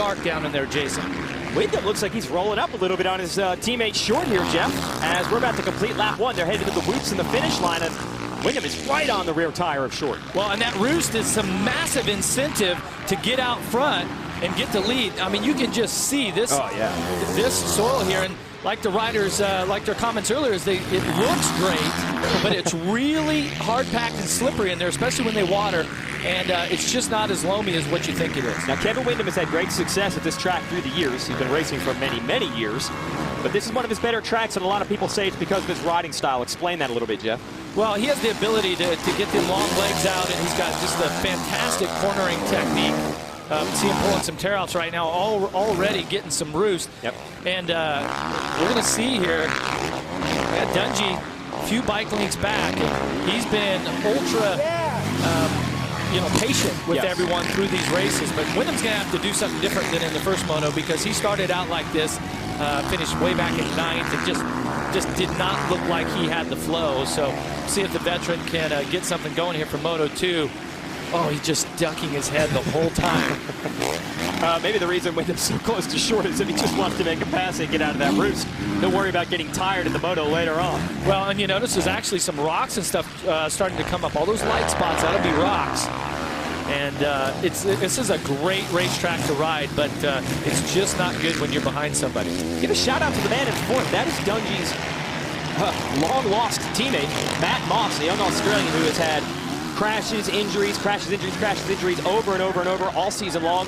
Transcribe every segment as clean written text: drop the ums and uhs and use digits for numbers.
dark down in there, Jason. Wyndham looks like he's rolling up a little bit on his teammate Short here, Jeff. As we're about to complete lap 1, they're headed to the whoops in the finish line, and Wyndham is right on the rear tire of Short. Well, and that roost is some massive incentive to get out front and get the lead. I mean, you can just see this, this soil here, and like the riders, like their comments earlier, is it looks great, but it's really hard-packed and slippery in there, especially when they water, and it's just not as loamy as what you think it is. Now, Kevin Wyndham has had great success at this track through the years. He's been racing for many, many years, but this is one of his better tracks, and a lot of people say it's because of his riding style. Explain that a little bit, Jeff. Well, he has the ability to get the long legs out, and he's got just a fantastic cornering technique. See him pulling some tear-outs right now, already getting some roost. Yep. And we're going to see here, Dungey a few bike lengths back, and he's been ultra patient with everyone through these races. But Wyndham's going to have to do something different than in the first moto, because he started out like this, finished way back in 9th, and just did not look like he had the flow. So see if the veteran can get something going here for Moto 2. Oh, he's just ducking his head the whole time. Maybe the reason Wyndham's so close to Short is if he just wants to make a pass and get out of that roost. Don't worry about getting tired in the moto later on. Well, and you notice there's actually some rocks and stuff starting to come up. All those light spots, that'll be rocks. And this is a great racetrack to ride, but it's just not good when you're behind somebody. Give a shout out to the man in fourth. That is Dungey's long-lost teammate, Matt Moss, a young Australian who has had crashes, injuries over and over and over all season long.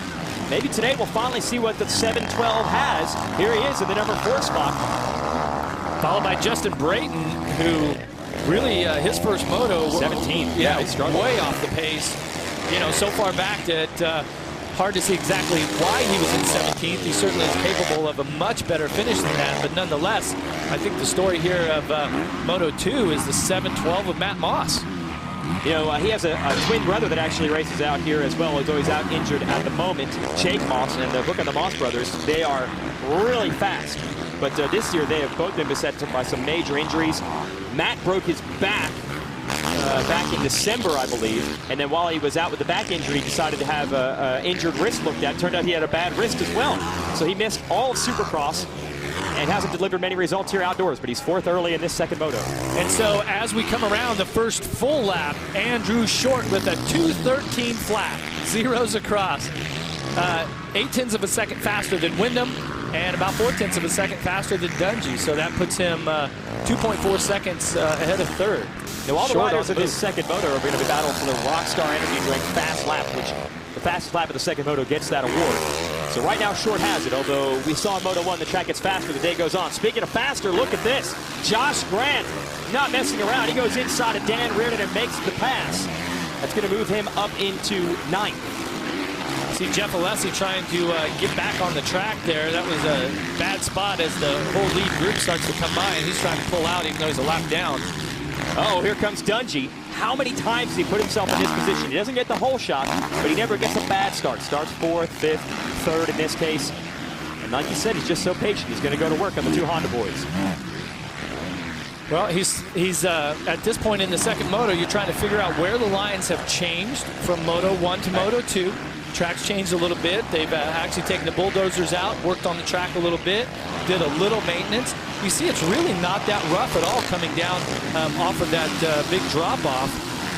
Maybe today we'll finally see what the 712 has. Here he is in the number 4 spot. Followed by Justin Brayton, who really, his first moto. 17th. Yeah, he's way off the pace. You know, so far back that hard to see exactly why he was in 17th. He certainly is capable of a much better finish than that, but nonetheless, I think the story here of Moto 2 is the 712 of Matt Moss. You know, he has a twin brother that actually races out here as well, although he's out injured at the moment. Jake Moss, and the book on the Moss brothers, they are really fast. But this year, they have both been beset by some major injuries. Matt broke his back back in December, I believe. And then while he was out with the back injury, he decided to have an injured wrist looked at. Turned out he had a bad wrist as well. So he missed all of Supercross and hasn't delivered many results here outdoors, but he's 4th early in this second moto. And so as we come around the first full lap, Andrew Short with a 2:13 flat, zeros across. 0.8 of a second faster than Wyndham, and about 0.4 of a second faster than Dungey. So that puts him 2.4 seconds ahead of 3rd. Now all the riders in this second moto are going to be battling for the Rockstar Energy Drink fast lap, which the fastest lap of the second moto gets that award. So right now Short has it, although we saw in Moto 1 the track gets faster the day goes on. Speaking of faster, look at this. Josh Grant not messing around. He goes inside of Dan Reardon and makes the pass. That's going to move him up into 9th. See Jeff Alessi trying to get back on the track there. That was a bad spot as the whole lead group starts to come by, and he's trying to pull out even though he's a lap down. Oh, here comes Dungey. How many times has he put himself in this position? He doesn't get the whole shot, but he never gets a bad start. Starts 4th, 5th, 3rd in this case. And like you said, he's just so patient. He's going to go to work on the 2 Honda boys. Well, he's at this point in the second moto, you're trying to figure out where the lines have changed from Moto 1 to Moto 2. Track's changed a little bit. They've actually taken the bulldozers out, worked on the track a little bit, did a little maintenance. You see it's really not that rough at all coming down off of that big drop-off.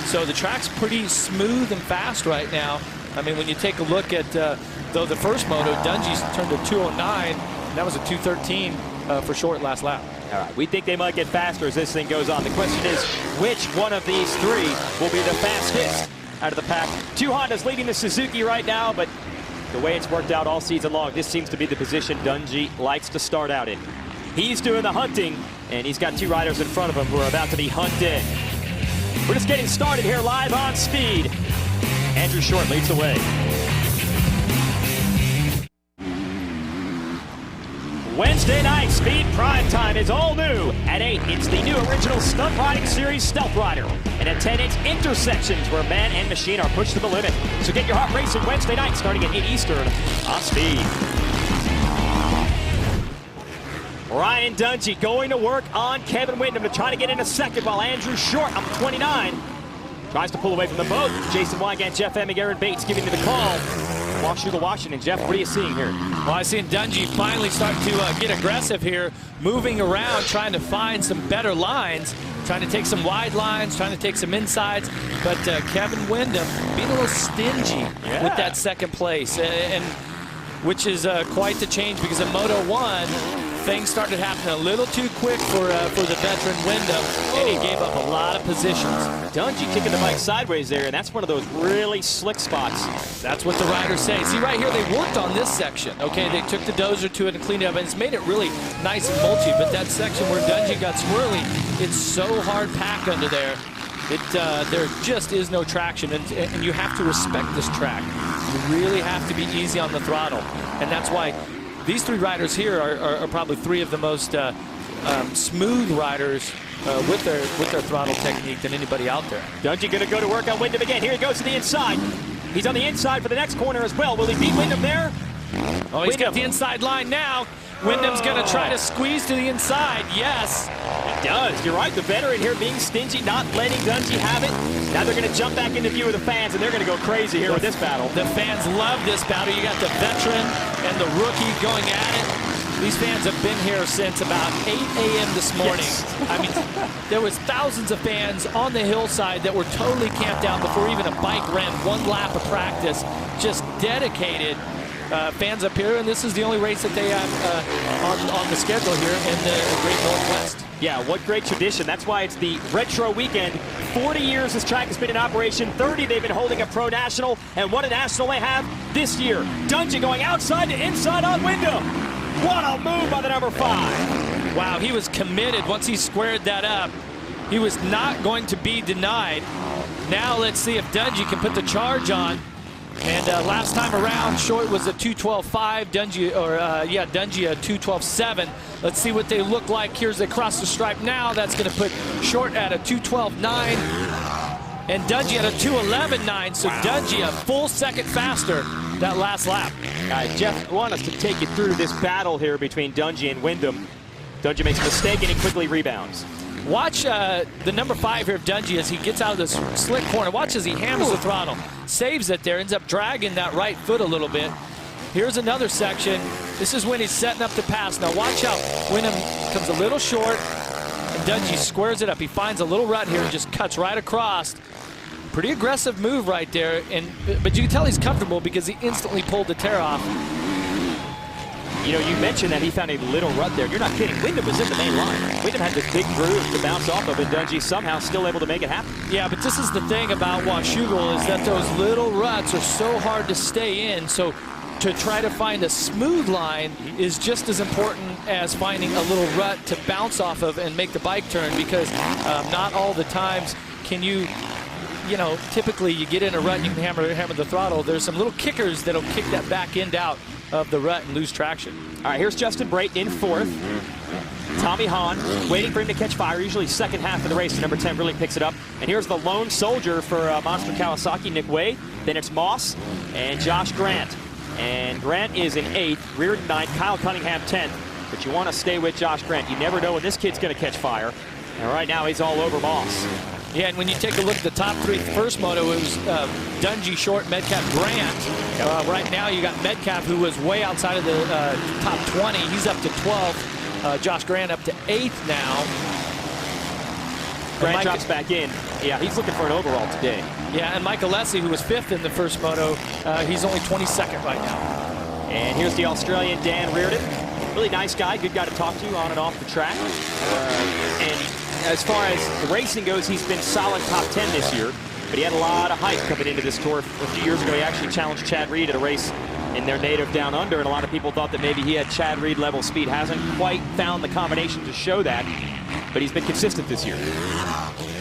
So the track's pretty smooth and fast right now. I mean, when you take a look at, though the first moto, Dungey's turned to 209. That was a 213 for Short last lap. All right, we think they might get faster as this thing goes on. The question is, which one of these 3 will be the fastest out of the pack? 2 Hondas leading the Suzuki right now, but the way it's worked out all season long, this seems to be the position Dungey likes to start out in. He's doing the hunting, and he's got 2 riders in front of him who are about to be hunted. We're just getting started here live on Speed. Andrew Short leads the way. Wednesday night, Speed Prime Time is all new. At 8, it's the new original Stunt Riding Series Stealth Rider. And at 10, it's Intersections, where man and machine are pushed to the limit. So get your heart racing Wednesday night, starting at 8 Eastern on Speed. Ryan Dungey going to work on Kevin Wyndham to try to get in a second, while Andrew Short, up 29, tries to pull away from the boat. Jason Wygant, Jeff Emig, Aaron Bates giving me the call. Washougal, Washington. Jeff, what are you seeing here? Well, I've seen Dungey finally start to get aggressive here, moving around, trying to find some better lines, trying to take some wide lines, trying to take some insides. But Kevin Windham being a little stingy with that second place, and which is quite the change, because in Moto 1, things started happening a little too quick for the veteran Windham, and he gave up a lot of positions. Dungey kicking the bike sideways there, and that's one of those really slick spots. That's what the riders say. See, right here, they worked on this section. Okay, they took the dozer to it and cleaned it up, and it's made it really nice and mulchy. But that section where Dungey got swirly, it's so hard packed under there. There just is no traction, and you have to respect this track. You really have to be easy on the throttle, and that's why these three riders here are probably three of the most smooth riders with their throttle technique than anybody out there. Dungey going to go to work on Windham again. Here he goes to the inside. He's on the inside for the next corner as well. Will he beat Windham there? Oh, he's got the inside line now. Windham's going to try to squeeze to the inside. Yes. He does. You're right. The veteran here being stingy, not letting Dungey have it. Now they're going to jump back into view of the fans, and they're going to go crazy here with this battle. The fans love this battle. You got the veteran and the rookie going at it. These fans have been here since about 8 a.m. this morning. Yes. I mean, there was thousands of fans on the hillside that were totally camped out before even a bike ran one lap of practice, just dedicated. Fans up here, and this is the only race that they have on the schedule here in the Great Northwest. Yeah, what great tradition. That's why it's the retro weekend. 40 years this track has been in operation. 30 they've been holding a pro national, and what a national they have this year. Dungey going outside to inside on Windham. What a move by the number 5. Wow, he was committed once he squared that up. He was not going to be denied. Now let's see if Dungey can put the charge on. And last time around, Short was a 2:12.5, Dungey a 2:12.7. Let's see what they look like here as they cross the stripe now. That's going to put Short at a 2:12.9 and Dungey at a 2:11.9. So Dungey a full second faster that last lap. Jeff, I want us to take you through this battle here between Dungey and Windham. Dungey makes a mistake and he quickly rebounds. Watch the number 5 here of Dungey as he gets out of this slick corner. Watch as he hammers the throttle. Saves it there, ends up dragging that right foot a little bit. Here's another section. This is when he's setting up the pass. Now watch out. Windham comes a little short, and Dungey squares it up. He finds a little rut here and just cuts right across. Pretty aggressive move right there, but you can tell he's comfortable because he instantly pulled the tear off. You know, you mentioned that he found a little rut there. You're not kidding. Windham was in the main line. Windham had this big groove to bounce off of, and Dungey somehow still able to make it happen. Yeah, but this is the thing about Washougal, is that those little ruts are so hard to stay in. So to try to find a smooth line is just as important as finding a little rut to bounce off of and make the bike turn, because not all the times can you know, typically you get in a rut and you can hammer the throttle. There's some little kickers that'll kick that back end out of the rut and lose traction. All right, here's Justin Brait in 4th. Tommy Hahn waiting for him to catch fire. Usually second half of the race, number 10 really picks it up. And here's the lone soldier for Monster Kawasaki, Nick Way. Then it's Moss and Josh Grant. And Grant is in 8th, Reardon 9th, Kyle Cunningham 10th. But you want to stay with Josh Grant. You never know when this kid's going to catch fire. And right now he's all over Moss. Yeah, and when you take a look at the top 3 first moto, it was Dungey, Short, Metcalf, Grant. Right now you got Metcalf, who was way outside of the top 20. He's up to 12th. Josh Grant up to 8th now. Grant drops back in. Yeah, he's looking for an overall today. Yeah, and Mike Alessi, who was 5th in the first moto, he's only 22nd right now. And here's the Australian Dan Reardon. Really nice guy, good guy to talk to on and off the track. And as far as the racing goes, he's been solid top 10 this year, but he had a lot of hype coming into this tour. A few years ago, he actually challenged Chad Reed at a race in their native Down Under, and a lot of people thought that maybe he had Chad Reed level speed. Hasn't quite found the combination to show that, but he's been consistent this year.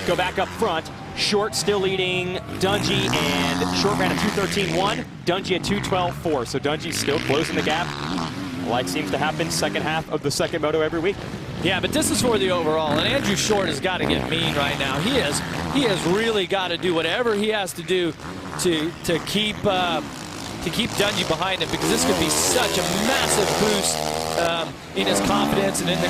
Go back up front. Short still leading Dungey, and Short ran a 2:13.1, Dungey a 2:12.4, so Dungey still closing the gap. Like seems to happen second half of the second moto every week. Yeah, but this is for the overall, and Andrew Short has got to get mean right now. He has really got to do whatever he has to do to keep Dungey behind him, because this could be such a massive boost in his confidence and in the